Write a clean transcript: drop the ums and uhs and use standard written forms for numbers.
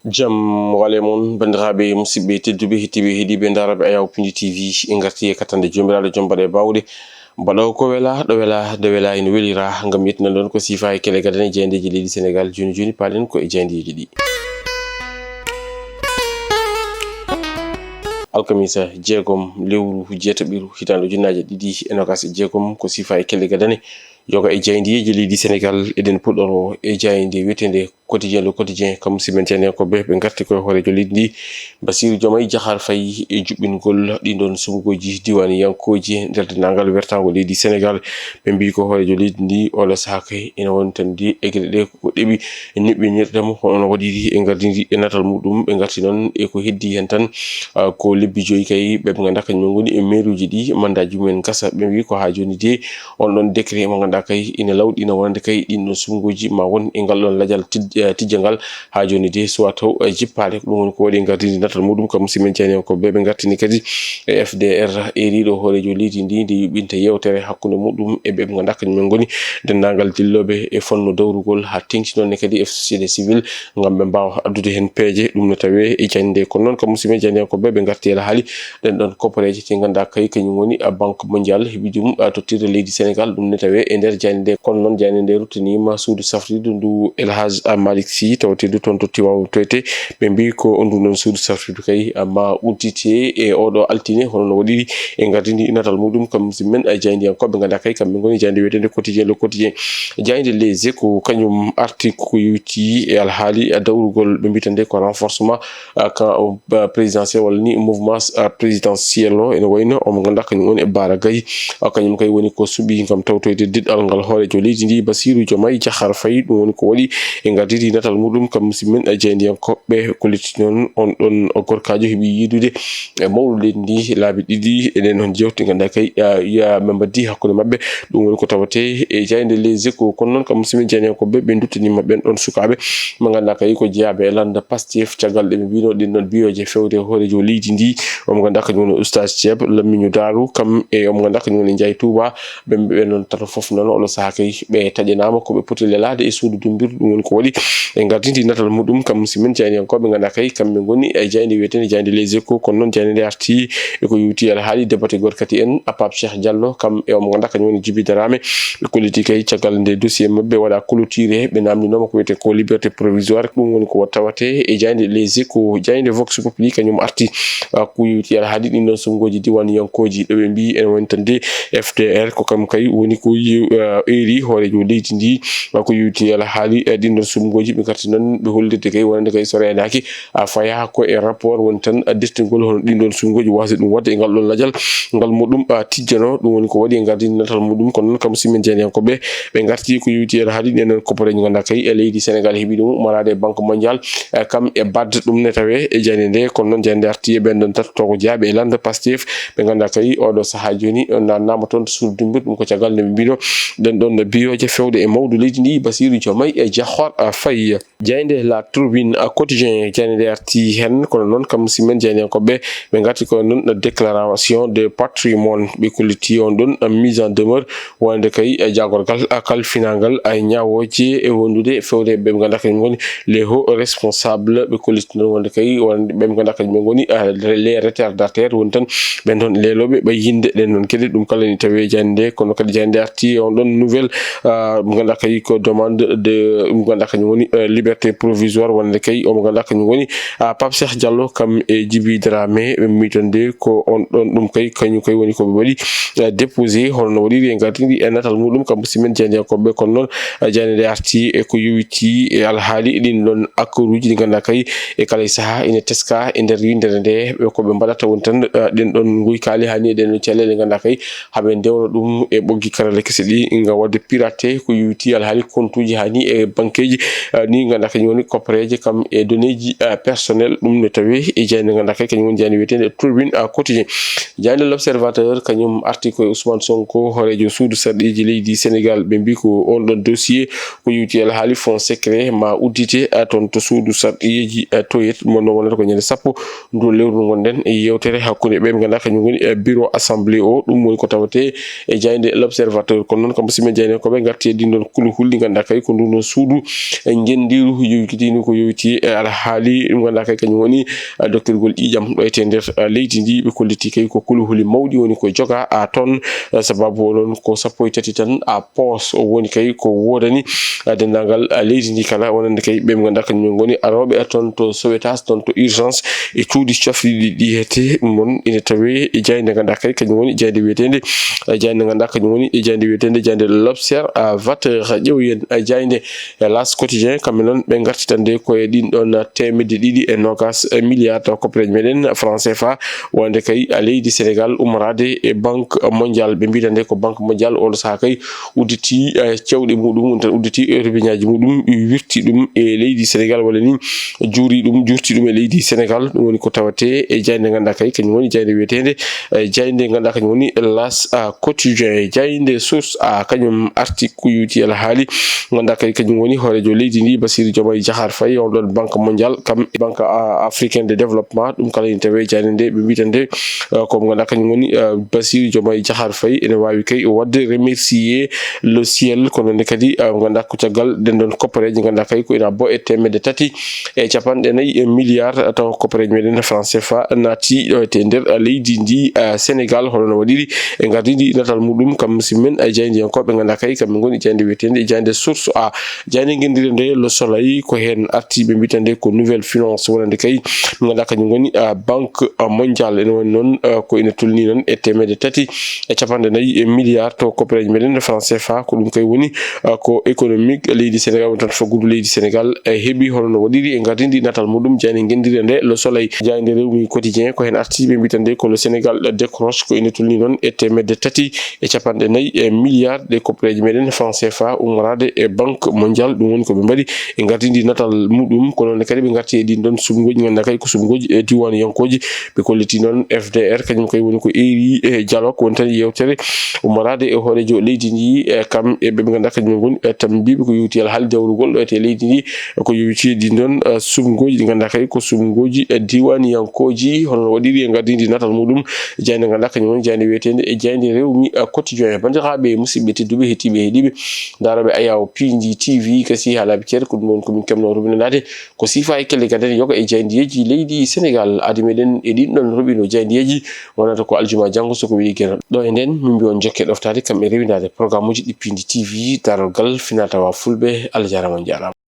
jam wale mon bandiraɓe musidɓe tedduɓe hettiɓe heeɗiɓe daraɓe ayaw pindi tv e garti e katande jomiraɗo jombade bawɗe mbaɗo ko wela ɗo wela de wela ina welira gam yettinan ɗon ko sifa e kele gadane jeyndeji leydi sénégal joni joni palen ko e jeyndeji ɗi alkamisa jeegom lewru jeetaɓiru hitande ujunnaje ɗiɗi e nogas e jeegom ko sifa e kele gadane yoga e jeyndeji leydi sénégal eɗen puɗɗoro e jeyde wiyetede quotidien le quotidien kam simen tene ko be garti koye hoorejo leydi ndi Bassirou Diomaye Diakhar Faye e juɓɓingol ɗinɗon sumugoji diwani yankoji nder dendagal wertago leydi sénégal ɓe mbi ko hoorejo leydi ndi oɗo saaha kay ina woni tan ndi e gueɗe ɗe ko ɗeɓi niɓɓinirɗemo hono waɗiri e gardidi e natal muɗum ɓe garti noon e ko heddi hen tan ko lebbi joyi kay ɓe ganduɗa kañum goni e mairuji ɗi mandaji mumen gasa ɓe mbi ko ha joni de on ɗon décret mo ganduɗa kay ina lawɗi ina wonande kay ɗinɗon sumugoji ma won e ngal ɗon ladial tijja ngal ha joni de suwa taw jippade ɗum woni ko waɗi gardidi natal muɗum kam simen ceene ko ɓe gartini kadi e fdr eriɗo hoorejo leydi ndi nde yuɓɓinta yewtere hakkude muɗum e ɓe ganduɗa kañumen goni dendagal dilloɓe e fonno dawrugol ha tengti noon kadi e société civil gam ɓe mbawa addude hen peeje ɗum no tawe e jande kono noon kam simen ceene ko ɓe garti ela haali ɗen ɗon koppareje te ganduɗa kay kañum woni banque mondial heeɓi ɗum tottirde leydi sénégal ɗum ne tawe e nder jande nde kono noon jande nde ruttinima suudu safride ndu Elhadj Malick Sy tawtedu toon to Tivaouane Toyte ɓe mbi ko ndu noon suudu safridu kay ma uddite e oɗo altine hono no waɗiri e gardidi natal muɗum kam simen jeyndiyankoɓe ganduɗa kay kamɓe goni jeyde wiyetede quotidien le quotidien jeyde les échos kañum arti ko yewti e alhaali dawrugol ɓe mbitande ko renforcement camp présidentiel walla ni mouvement présidentiel o ene wayno omo ganduɗa kañum woni e Bara Gaye kañum kay woni ko suuɓi gam tawtoyde diɗɗal ngal hoorejo leydi ndi Bassirou Diomaye Diakhar Faye ɗum woni ko waɗi e gardidi natal muɗum kam simen jeyndiyankoɓe kolliti noon on ɗon gorkajo heeɓi yiidude e mawɗo leydi ndi laabi ɗiɗi eɗen on jewti ganduɗa kay ya ɓe mbaddi hakkude mabɓe ɗum woni ko tawate e jeyde les échos kono noon kam simen jeyndiyankoɓe ɓe duttanima ɓen ɗon sukaɓe mo ganduɗa kay ko jeeyaɓe e landa Pastef caggal ɗe ɓe mbino ɗin ɗon biyoje fewde hoorejo leydi ndi omo ganduɗa kañum woni oustaz Thieb Lammiño Darou kam e omo ganduɗa kañum woni Ndiaye Touba ɓe noon tata foof noon oɗo saaha kay ɓe taƴanama koɓe poti lelade e suudu dumbirdu ɗum woni ko waɗi e gardidi natal muɗum kam simen jeyndiyankoɓe ganduɗa kay kamɓe goni e jeyde wiyetede jeyde les échos kono noon jeyde nde arti eko yewti alhaali débatté gorkati en Pape Cheikh Diallo kam e omo ganduɗa kañum woni Djiby Dramé ɓe kolliti kay caggal nde dossier mabɓe waɗa clôturé ɓe namdinoma ko wiyete ko liberté provisoire ɗum woni ko tawate e jeyde les échos jeyde vox populi kañum arti ko yewti alhaali ɗin ɗon sumugoji diwan yankoji ɗo ɓe mbi ene woni tan de fdr ko kam kay woni ko eri hoorejo leydi ndi ko yewti alhaali ɗin ɗon sumugoji ɓe garti noon ɓe hollirde kay wonande kay so renaki faya ko e rapport woni tan destingol hono ɗin ɗon sumugoji wasa ɗum wadde e ngal ɗon ladial ngal muɗum tijjano ɗum woni ko waɗi e gardidi natal muɗum kono noon kam simen jeyndiyankoɓe ɓe garti ko yewti alhaali ɗen ɗon koppareji ganduɗa kay e leydi sénégal heeɓi ɗum marade e banque mondial kam e badde ɗum ne tawe e jeyde nde kono noon jeyde nde arti e ɓen ɗon tatto ko jeeyaɓe e landa Pastef ɓe ganduɗa kay oɗo saaha joni nama toon suudu dumbir ɗum ko caggal nde ɓe mbino ɗen ɗon biyoje fewde e mawɗo leydi ndi Bassirou Diomaye Diakhar Faye jeyde la tribune quotidien jeyde nde arti hen kono noon kam simen jeyndiyankoɓe ɓe garti koye noon déclaration de patrimoine ɓe kolliti on ɗon mise en demeure wonde kay jagorgal kalfinangal ñawoje e wondude fewde ɓe ganduɗa kañum goni les hauts responsables ɓe kolliti noon wonde kay wonde ɓe ganduɗa kañum goni les retardataires woni tan ɓen ɗon leloɓe ɓe yinde ɗen noon kadi ɗum kala ni tawi jeyde nde kono kadi jeyde nde arti on ɗon nouvelle mo ganduɗa kay ko demande de mo ganduɗa kañum woni liberté provisoire wonde kay omo ganduɗa kañum woni Pape Cheikh Diallo kam e Djiby Dramé ɓe mbi ton de ko on ɗon ɗum kay kañum kay woni koɓe waɗi déposé hono no waɗiri e gardidi e natal muɗum kam simen jeyndiyankoɓe kono noon jeyde nde arti e ko yewiti e alhaali ɗin ɗon accord uji ɗi ganduɗa kay e kala saaha ina teska e nder yindere nde koɓe mbaɗata woni tan ɗen ɗon guykali hani e ɗen ɗon cellele ganduɗa kay haaɓe ndewna ɗum e ɓoggi karale kese ɗi ngam wadde piraté ko yewti alhaali compte uji hani e banque ji ni ganduɗa kañum woni koppareje kam e données ji personnel ɗum ne tawi e jeyde ganduɗa kay kañum woni jeyde wiyetede tribune quotidien jeyde l'observateur kañum arti koye Ousmane Sonko hoorejo suudu sarɗiji leydi sénégal ɓe mbi ko on ɗon dossier ko yewti alhaali fond secret ma uddite toon to suudu sarɗiji toyet mono wonata ko ñande sappo ndu lewru gonɗen e yewtere hakkude ɓe ganduɗa kañum woni bureau assemblée o ɗum woni ko tawate e jeyde l'observateur kono noon kam simen jeyde koɓe garti e ɗin ɗon kulu hulɗi ganduɗa kay ko ndu ɗon suudu ngendiru yowitino ko yowiti ala haali ɗum ganduɗa kay kañum woni docteur gol ƴiƴam ɗo ete nder leydi ndi ɓe kolliti kay ko kuluhuli mawɗi woni ko joga ton sababu onon ko 13 tan pos woni kay ko wodani dendagal leydi ndi kala wonande kay ɓe ganduɗa kañum goni aroɓe ton to sauvetage ton to urgence e cuuɗi cofɗi ɗi hete ɗum noon ine tawe e jayde ganduɗa kay kañum woni jayde wiyetede jayde ganduɗa kañum woni e jayde wiyetede jayde l'observateur ƴeewi en jayde las quotidien kamɓe noon ɓe gartitande koye ɗin ɗon temedde ɗiɗi e nogas milliard taw koppareje meɗen franc CFA wonde kay leydi Sénégal umorade e banque mondial ɓe mbitande ko banque mondial oɗo saaha kay udditi cewɗe muɗum woni tan udditi europeñaji muɗum wirti ɗum e leydi Sénégal walla ni juuri ɗum jurti ɗum e leydi Sénégal ɗum woni ko tawate e jayde ganduɗa kay kañum woni jayde wiyetede jayde ganduɗa kañum woni las quotidien jayde source kañum arti ko yuti ala haali ganduɗa kay kañum woni hoorejo leydi ndi Bassirou Diomaye Diakhar Faye on ɗon banque mondial kam banque africaine de développement ɗum kala ine tawe jayde nde ɓe mbitande ko ganduɗa kañum woni Bassirou Diomaye Diakhar Faye ene wawi kay wadde remercier le ciel kono nde kadi ganduɗa ko caggal den ɗon koppareje ganduɗa kay ko ina bo e temedde tati e capanɗe nayyi e milliard taw koppareje meɗen franc CFA naati ɗo ete nder leydi ndi Sénégal hono no waɗiri e gardidi natal muɗum kam musidmen jaydiyankoɓe ganduɗa kay kamɓe goni jayde wiyetede jayde source jayde guendire nde le soleil ko hen arti ɓe mbitande ko nouvelle finance wonande kay ganduɗa kañum goni banque mondial ene woni noon ko ina tolni noon e temedde tati e capanɗe nayyi e milliard to koppareje meɗen franc CFA ko ɗum kay woni ko économique leydi Sénégal woni tan faggudu leydi Sénégal heeɓi hono no waɗiri e gardidi natal muɗum jayde guendire nde le soleil jayde rewmi quotidien ko hen arti ɓe mbitande ko le Sénégal décroche ko ina tolni noon e temedde tati e capanɗe nayyi e milliard de koppareje meɗen franc CFA umorade e banque mondial ɗum woni koɓe mbaɗi e gardidi natal muɗum ko noon kadi ɓe garti e ɗin ɗon sumgoji ganduɗa kay ko sumgoji e diwan yankoji ɓe kolliti noon FDR kañum kay woni ko eri e dialogue woni tan yewtere umorade e hoorejo leydi ndi kam e ɓe ganduɗa kañum goni tan mbiɓe ko yewti ala haali dawrugol ɗo ete leydi ndi ko yewti ɗin ɗon sumgoji ɗi ganduɗa kay ko sumgoji diwan yankoji hono waɗiri e gardidi natal muɗum jayde ganduɗa kañum woni jayde wiyetede e jayde rewmi quotidien bandiraɓe musidɓe tedduɓe hettiɓe heeɗiɓe daroɓe Ayaw PND TV kasi haalaɓe ceer ko ɗum woni komin kemno rubinanade ko sifa e kelle gaden yoga e jaydiyeji leydi Sénégal adi meɗen e ɗin ɗon rubino jaydiyeji wonata ko aljuma janggo soko wiɗi gueɗal ɗo e nden min mbi on jokke ɗoftade kamɓe rewinade programme uji ɗi PND TV darolgal finatawa fulɓe Allah jarama on jarama.